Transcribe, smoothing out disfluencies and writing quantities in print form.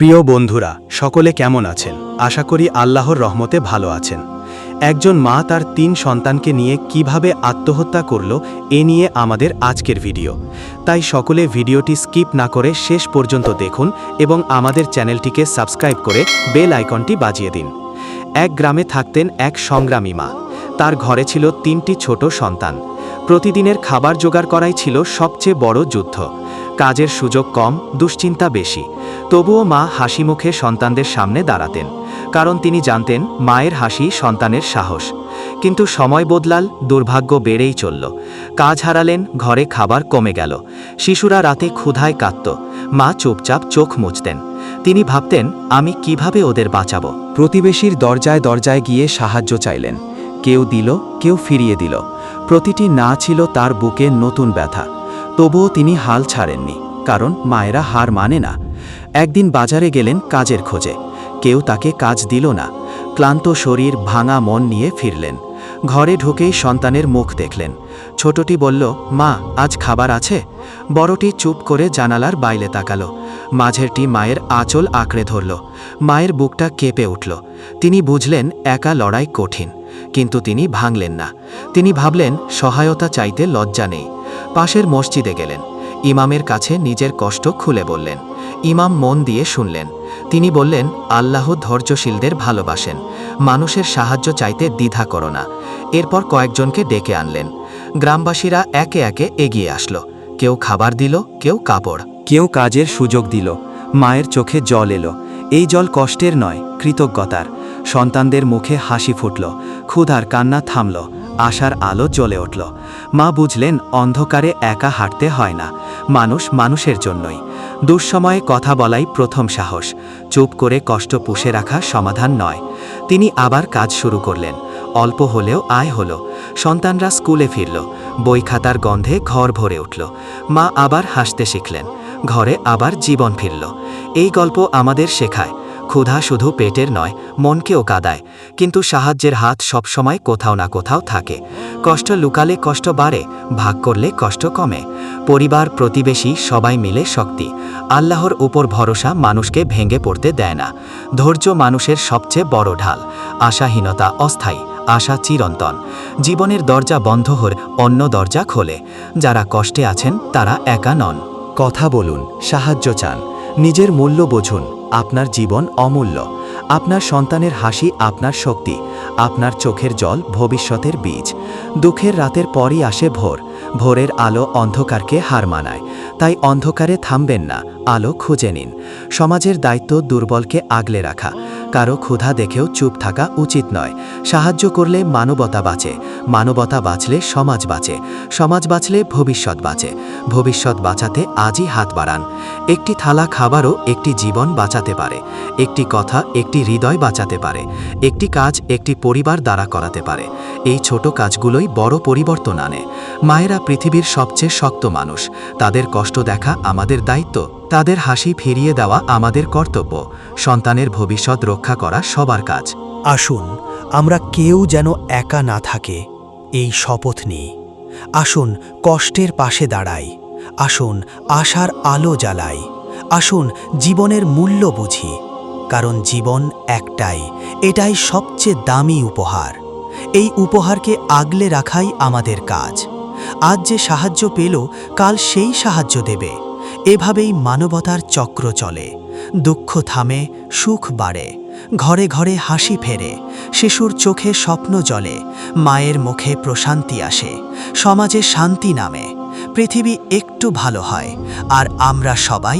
প্রিয় বন্ধুরা, সকলে কেমন আছেন? আশা করি আল্লাহর রহমতে ভালো আছেন। একজন মা তার ৩ সন্তানকে নিয়ে কিভাবে আত্মহত্যা করল, এ নিয়ে আমাদের আজকের ভিডিও। তাই সকলে ভিডিওটি স্কিপ না করে শেষ পর্যন্ত দেখুন এবং আমাদের চ্যানেলটিকে সাবস্ক্রাইব করে বেল আইকনটি বাজিয়ে দিন। এক গ্রামে থাকতেন এক সংগ্রামী মা। তার ঘরে ছিল ৩টি ছোট সন্তান। প্রতিদিনের খাবার জোগাড় করাই ছিল সবচেয়ে বড় যুদ্ধ। কাজের সুযোগ কম, দুশ্চিন্তা বেশি। তবুও মা হাসি মুখে সন্তানদের সামনে দাঁড়াতেন, কারণ তিনি জানতেন মায়ের হাসি সন্তানের সাহস। কিন্তু সময় বদলাল, দুর্ভাগ্য বেড়েই চলল। কাজ হারালেন, ঘরে খাবার কমে গেল। শিশুরা রাতে ক্ষুধায় কাঁদত। মা চুপচাপ চোখ মুছতেন। তিনি ভাবতেন, আমি কিভাবে ওদের বাঁচাবো? প্রতিবেশীর দরজায় দরজায় গিয়ে সাহায্য চাইলেন। কেউ দিল, কেউ ফিরিয়ে দিল। প্রতিটি না ছিল তার বুকে নতুন ব্যথা। তবুও তিনি হাল ছাড়েননি, কারণ মায়েরা হার মানে না। একদিন বাজারে গেলেন কাজের খোঁজে। কেউ তাকে কাজ দিল না। ক্লান্ত শরীর, ভাঙা মন নিয়ে ফিরলেন। ঘরে ঢুকেই সন্তানের মুখ দেখলেন। ছোটটি বলল, মা, আজ খাবার আছে? বড়টি চুপ করে জানালার বাইরে তাকালো। মাঝেরটি মায়ের আঁচল আঁকড়ে ধরল। মায়ের বুকটা কেঁপে উঠল। তিনি বুঝলেন একা লড়াই কঠিন, কিন্তু তিনি ভাঙলেন না। তিনি ভাবলেন, সহায়তা চাইতে লজ্জা নেই। পাশের মসজিদে গেলেন। ইমামের কাছে নিজের কষ্ট খুলে বললেন। ইমাম মন দিয়ে শুনলেন। তিনি বললেন, আল্লাহ ধৈর্যশীলদের ভালোবাসেন। মানুষের সাহায্য চাইতে দ্বিধা করো না। এরপর কয়েকজনকে ডেকে আনলেন। গ্রামবাসীরা একে একে এগিয়ে আসলো। কেউ খাবার দিল, কেউ কাপড়, কেউ কাজের সুযোগ দিল। মায়ের চোখে জল এলো। এই জল কষ্টের নয়, কৃতজ্ঞতার। সন্তানদের মুখে হাসি ফুটল। ক্ষুধার কান্না থামল। আশার আলো জ্বলে উঠল। মা বুঝলেন, অন্ধকারে একা হাঁটতে হয় না। মানুষ মানুষের জন্যই। দুঃসময়ে কথা বলাই প্রথম সাহস। চুপ করে কষ্ট পুষে রাখা সমাধান নয়। তিনি আবার কাজ শুরু করলেন। অল্প হলেও আয় হলো। সন্তানরা স্কুলে ফিরল। বই খাতার গন্ধে ঘর ভরে উঠল। মা আবার হাসতে শিখলেন। ঘরে আবার জীবন ফিরল। এই গল্প আমাদের শেখায়, ক্ষুধা শুধু পেটের নয়, মনকেও কাঁদায়। কিন্তু সাহায্যের হাত সবসময় কোথাও না কোথাও থাকে। কষ্ট লুকালে কষ্ট বাড়ে, ভাগ করলে কষ্ট কমে। পরিবার, প্রতিবেশী সবাই মিলে শক্তি। আল্লাহর উপর ভরসা মানুষকে ভেঙে পড়তে দেয় না। ধৈর্য মানুষের সবচেয়ে বড় ঢাল। আশাহীনতা অস্থায়ী, আশা চিরন্তন। জীবনের দরজা বন্ধ হলে অন্য দরজা খোলে। যারা কষ্টে আছেন তারা একা নন। কথা বলুন, সাহায্য চান, নিজের মূল্য বুঝুন। আপনার জীবন অমূল্য। আপনার সন্তানের হাসি আপনার শক্তি। আপনার চোখের জল ভবিষ্যতের বীজ। দুঃখের রাতের পরই আসে ভোর। ভোরের আলো অন্ধকারকে হার মানায়। তাই অন্ধকারে থামবেন না, আলো খুঁজে নিন। সমাজের দায়িত্ব দুর্বলকে আগলে রাখা। কারো ক্ষুধা দেখেও চুপ থাকা উচিত নয়। সাহায্য করলে মানবতা বাঁচে। মানবতা বাঁচলে সমাজ বাঁচে। সমাজ বাঁচলে ভবিষ্যৎ বাঁচে। ভবিষ্যৎ বাঁচাতে আজই হাত বাড়ান। একটি থালা খাবারও একটি জীবন বাঁচাতে পারে। একটি কথা একটি হৃদয় বাঁচাতে পারে। একটি কাজ একটি পরিবার দ্বারা করাতে পারে। এই ছোট কাজগুলোই বড় পরিবর্তন আনে। মায়েরা পৃথিবীর সবচেয়ে শক্ত মানুষ। তাদের কষ্ট দেখা আমাদের দায়িত্ব। তাদের হাসি ফিরিয়ে দেওয়া আমাদের কর্তব্য। সন্তানের ভবিষ্যৎ রক্ষা করা সবার কাজ। আসুন আমরা কেউ যেন একা না থাকে, এই শপথ নিই। আসুন কষ্টের পাশে দাঁড়াই। আসুন আশার আলো জ্বালাই। আসুন জীবনের মূল্য বুঝি। কারণ জীবন একটাই, এটাই সবচেয়ে দামি উপহার। এই উপহারকে আগলে রাখাই আমাদের কাজ। আজ যে সাহায্য পেল, কাল সেই সাহায্য দেবে। এভাবেই মানবতার চক্র চলে। দুঃখ থামে, সুখ বাড়ে। ঘরে ঘরে হাসি ফেরে। শিশুর চোখে স্বপ্ন জ্বলে। মায়ের মুখে প্রশান্তি আসে। সমাজে শান্তি নামে। পৃথিবী একটু ভালো হয়। আর আমরা সবাই